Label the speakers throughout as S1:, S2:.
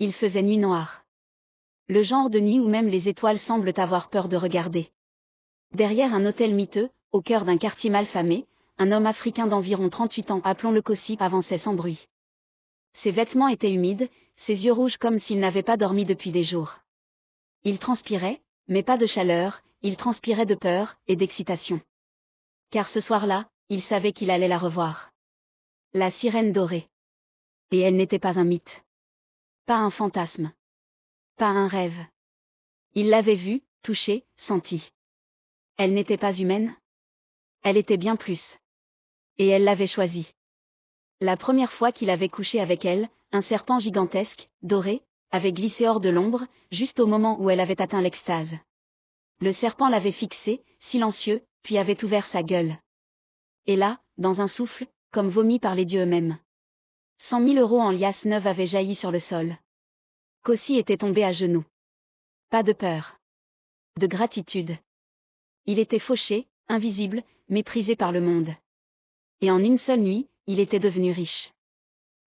S1: Il faisait nuit noire. Le genre de nuit où même les étoiles semblent avoir peur de regarder. Derrière un hôtel miteux, au cœur d'un quartier malfamé, un homme africain d'environ 38 ans, appelons-le Kossi, avançait sans bruit. Ses vêtements étaient humides, ses yeux rouges comme s'il n'avait pas dormi depuis des jours. Il transpirait, mais pas de chaleur, il transpirait de peur et d'excitation. Car ce soir-là, il savait qu'il allait la revoir. La sirène dorée. Et elle n'était pas un mythe. Pas un fantasme. Pas un rêve. Il l'avait vue, touchée, sentie. Elle n'était pas humaine. Elle était bien plus. Et elle l'avait choisie. La première fois qu'il avait couché avec elle, un serpent gigantesque, doré, avait glissé hors de l'ombre, juste au moment où elle avait atteint l'extase. Le serpent l'avait fixé, silencieux, puis avait ouvert sa gueule. Et là, dans un souffle, comme vomi par les dieux eux-mêmes. 100 000 € en liasses neuves avaient jailli sur le sol. Kossi était tombé à genoux. Pas de peur. De gratitude. Il était fauché, invisible, méprisé par le monde. Et en une seule nuit, il était devenu riche.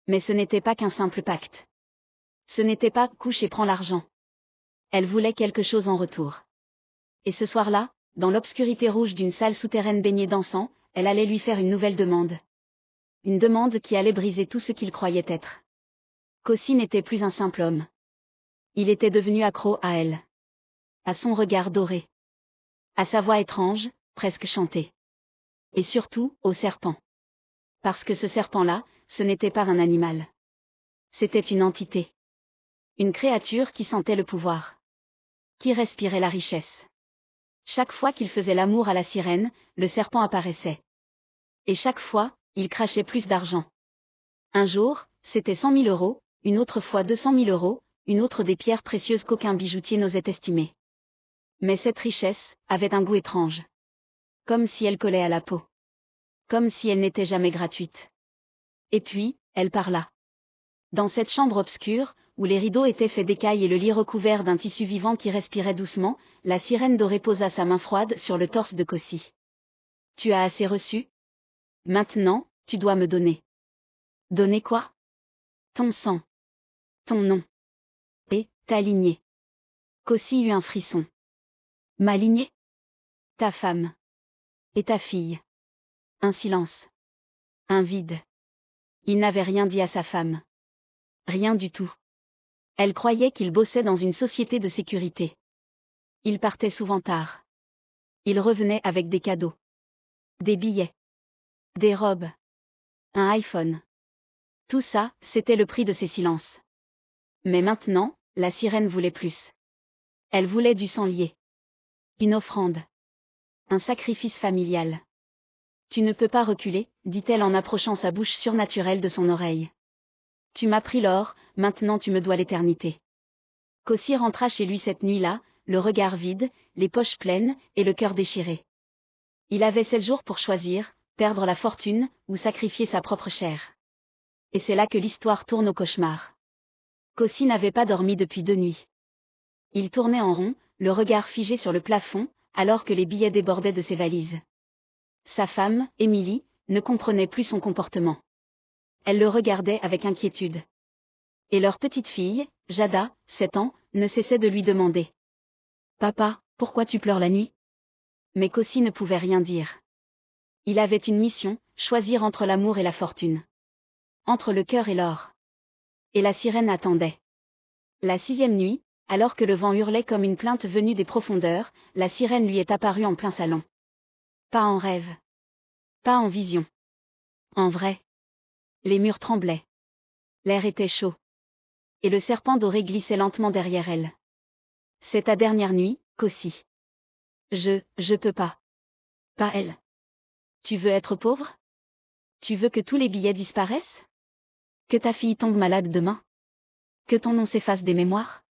S1: Mais ce n'était pas qu'un simple pacte. Ce n'était pas « couche et prends l'argent ». Elle voulait quelque chose en retour. Et ce soir-là, dans l'obscurité rouge d'une salle souterraine baignée d'encens, elle allait lui faire une nouvelle demande. Une demande qui allait briser tout ce qu'il croyait être. Kossi n'était plus un simple homme. Il était devenu accro à elle. À son regard doré. À sa voix étrange, presque chantée. Et surtout, au serpent. Parce que ce serpent-là, ce n'était pas un animal. C'était une entité. Une créature qui sentait le pouvoir. Qui respirait la richesse. Chaque fois qu'il faisait l'amour à la sirène, le serpent apparaissait. Et chaque fois, il crachait plus d'argent. Un jour, c'était 100 000 €, une autre fois 200 000 €, une autre des pierres précieuses qu'aucun bijoutier n'osait estimer. Mais cette richesse avait un goût étrange. Comme si elle collait à la peau. Comme si elle n'était jamais gratuite. Et puis, elle parla. Dans cette chambre obscure, où les rideaux étaient faits d'écailles et le lit recouvert d'un tissu vivant qui respirait doucement, la sirène dorée posa sa main froide sur le torse de Kossi. Tu as assez reçu? Maintenant, tu dois me donner. Donner quoi? Ton sang. Ton nom. Et, ta lignée. Kossi eut un frisson. Ma lignée? Ta femme. Et ta fille. Un silence. Un vide. Il n'avait rien dit à sa femme. Rien du tout. Elle croyait qu'il bossait dans une société de sécurité. Il partait souvent tard. Il revenait avec des cadeaux. Des billets. Des robes. Un iPhone. Tout ça, c'était le prix de ses silences. Mais maintenant, la sirène voulait plus. Elle voulait du sang lié. Une offrande. Un sacrifice familial. Tu ne peux pas reculer, dit-elle en approchant sa bouche surnaturelle de son oreille. Tu m'as pris l'or, maintenant tu me dois l'éternité. Kossi rentra chez lui cette nuit-là, le regard vide, les poches pleines, et le cœur déchiré. Il avait 7 jours pour choisir, perdre la fortune, ou sacrifier sa propre chair. Et c'est là que l'histoire tourne au cauchemar. Kossi n'avait pas dormi depuis 2 nuits. Il tournait en rond, le regard figé sur le plafond, alors que les billets débordaient de ses valises. Sa femme, Émilie, ne comprenait plus son comportement. Elle le regardait avec inquiétude. Et leur petite fille, Jada, 7 ans, ne cessait de lui demander. « Papa, pourquoi tu pleures la nuit ?» Mais Kossi ne pouvait rien dire. Il avait une mission, choisir entre l'amour et la fortune. Entre le cœur et l'or. Et la sirène attendait. La 6e nuit, alors que le vent hurlait comme une plainte venue des profondeurs, la sirène lui est apparue en plein salon. Pas en rêve. Pas en vision. En vrai. Les murs tremblaient. L'air était chaud. Et le serpent doré glissait lentement derrière elle. C'est ta dernière nuit, Kossi. Je peux pas. Pas elle. Tu veux être pauvre? Tu veux que tous les billets disparaissent? Que ta fille tombe malade demain? Que ton nom s'efface des mémoires?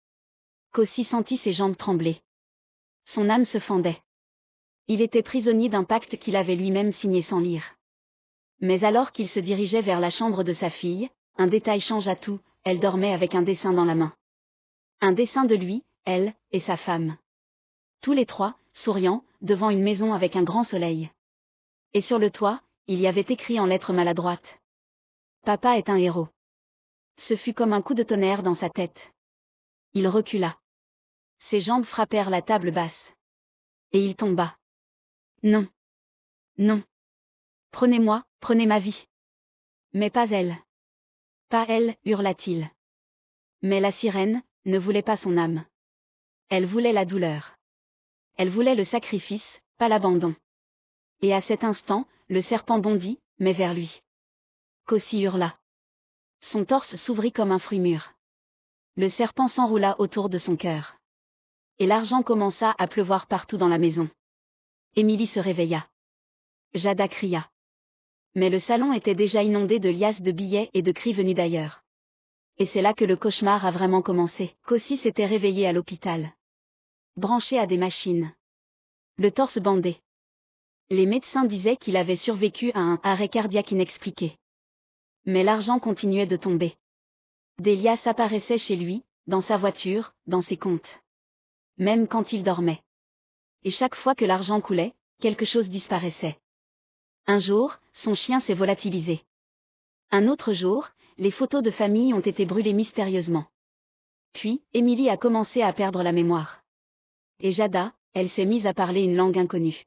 S1: Kossi sentit ses jambes trembler. Son âme se fendait. Il était prisonnier d'un pacte qu'il avait lui-même signé sans lire. Mais alors qu'il se dirigeait vers la chambre de sa fille, un détail changea tout, elle dormait avec un dessin dans la main. Un dessin de lui, elle, et sa femme. Tous les trois, souriant, devant une maison avec un grand soleil. Et sur le toit, il y avait écrit en lettres maladroites. Papa est un héros. Ce fut comme un coup de tonnerre dans sa tête. Il recula. Ses jambes frappèrent la table basse. Et il tomba. Non. Non. Prenez-moi, prenez ma vie. Mais pas elle. Pas elle, hurla-t-il. Mais la sirène ne voulait pas son âme. Elle voulait la douleur. Elle voulait le sacrifice, pas l'abandon. Et à cet instant, le serpent bondit, mais vers lui. Kosi hurla. Son torse s'ouvrit comme un fruit mûr. Le serpent s'enroula autour de son cœur. Et l'argent commença à pleuvoir partout dans la maison. Émilie se réveilla. Jada cria. Mais le salon était déjà inondé de liasses de billets et de cris venus d'ailleurs. Et c'est là que le cauchemar a vraiment commencé. Kosi s'était réveillé à l'hôpital. Branché à des machines. Le torse bandé. Les médecins disaient qu'il avait survécu à un arrêt cardiaque inexpliqué. Mais l'argent continuait de tomber. Des liasses apparaissaient chez lui, dans sa voiture, dans ses comptes. Même quand il dormait. Et chaque fois que l'argent coulait, quelque chose disparaissait. Un jour, son chien s'est volatilisé. Un autre jour, les photos de famille ont été brûlées mystérieusement. Puis, Émilie a commencé à perdre la mémoire. Et Jada, elle s'est mise à parler une langue inconnue.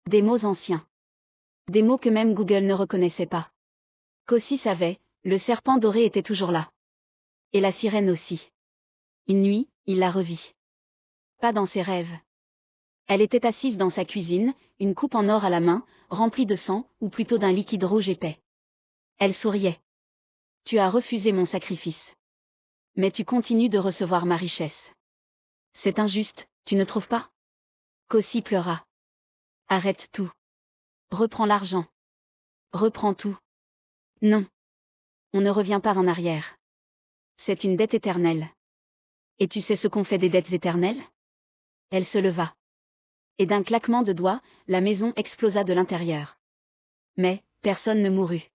S1: Des mots anciens. Des mots que même Google ne reconnaissait pas. Kosi savait, le serpent doré était toujours là. Et la sirène aussi. Une nuit, il la revit. Pas dans ses rêves. Elle était assise dans sa cuisine, une coupe en or à la main, remplie de sang, ou plutôt d'un liquide rouge épais. Elle souriait. Tu as refusé mon sacrifice. Mais tu continues de recevoir ma richesse. C'est injuste, tu ne trouves pas? Kosi pleura. Arrête tout. Reprends l'argent. Reprends tout. Non. On ne revient pas en arrière. C'est une dette éternelle. Et tu sais ce qu'on fait des dettes éternelles? Elle se leva. Et d'un claquement de doigts, la maison explosa de l'intérieur. Mais, personne ne mourut.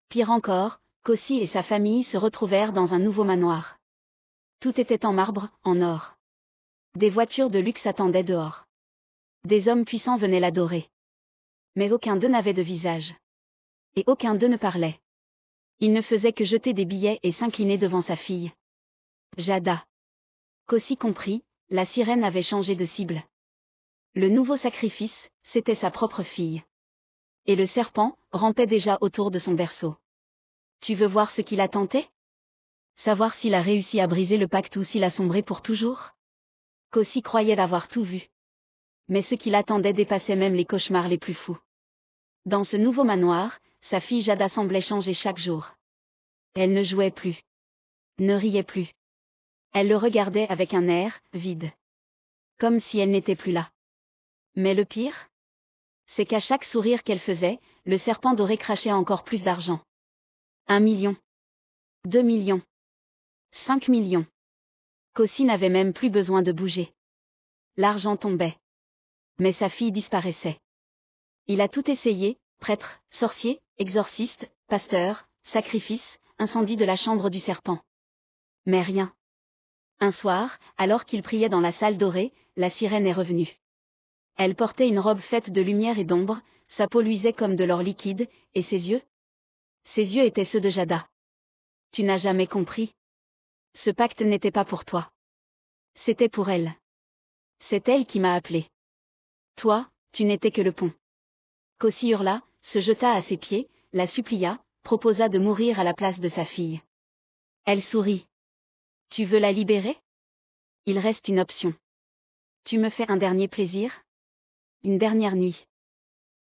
S1: Pire encore, Kosi et sa famille se retrouvèrent dans un nouveau manoir. Tout était en marbre, en or. Des voitures de luxe attendaient dehors. Des hommes puissants venaient l'adorer. Mais aucun d'eux n'avait de visage. Et aucun d'eux ne parlait. Il ne faisait que jeter des billets et s'incliner devant sa fille. Jada. Kosi comprit, la sirène avait changé de cible. Le nouveau sacrifice, c'était sa propre fille. Et le serpent rampait déjà autour de son berceau. Tu veux voir ce qu'il a tenté? Savoir s'il a réussi à briser le pacte ou s'il a sombré pour toujours? Kosi croyait l'avoir tout vu. Mais ce qui l'attendait dépassait même les cauchemars les plus fous. Dans ce nouveau manoir, sa fille Jada semblait changer chaque jour. Elle ne jouait plus. Ne riait plus. Elle le regardait avec un air vide. Comme si elle n'était plus là. Mais le pire, c'est qu'à chaque sourire qu'elle faisait, le serpent doré crachait encore plus d'argent. 1 million. 2 millions. 5 millions. Kosi n'avait même plus besoin de bouger. L'argent tombait. Mais sa fille disparaissait. Il a tout essayé, prêtre, sorcier, exorciste, pasteur, sacrifice, incendie de la chambre du serpent. Mais rien. Un soir, alors qu'il priait dans la salle dorée, la sirène est revenue. Elle portait une robe faite de lumière et d'ombre, sa peau luisait comme de l'or liquide, et ses yeux? Ses yeux étaient ceux de Jada. Tu n'as jamais compris. Ce pacte n'était pas pour toi. C'était pour elle. C'est elle qui m'a appelé. Toi, tu n'étais que le pont. Kosi hurla, se jeta à ses pieds, la supplia, proposa de mourir à la place de sa fille. Elle sourit. Tu veux la libérer? Il reste une option. Tu me fais un dernier plaisir? Une dernière nuit.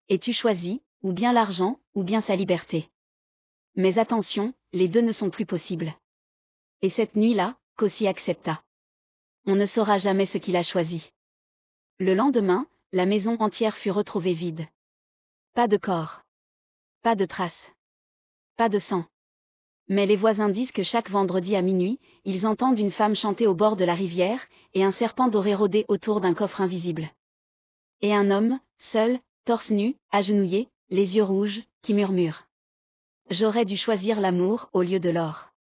S1: Et tu choisis, ou bien l'argent, ou bien sa liberté. Mais attention, les deux ne sont plus possibles. Et cette nuit-là, Kosi accepta. On ne saura jamais ce qu'il a choisi. Le lendemain, la maison entière fut retrouvée vide. Pas de corps. Pas de traces. Pas de sang. Mais les voisins disent que chaque vendredi à minuit, ils entendent une femme chanter au bord de la rivière, et un serpent doré rôder autour d'un coffre invisible. Et un homme, seul, torse nu, agenouillé, les yeux rouges, qui murmure. J'aurais dû choisir l'amour au lieu de l'or.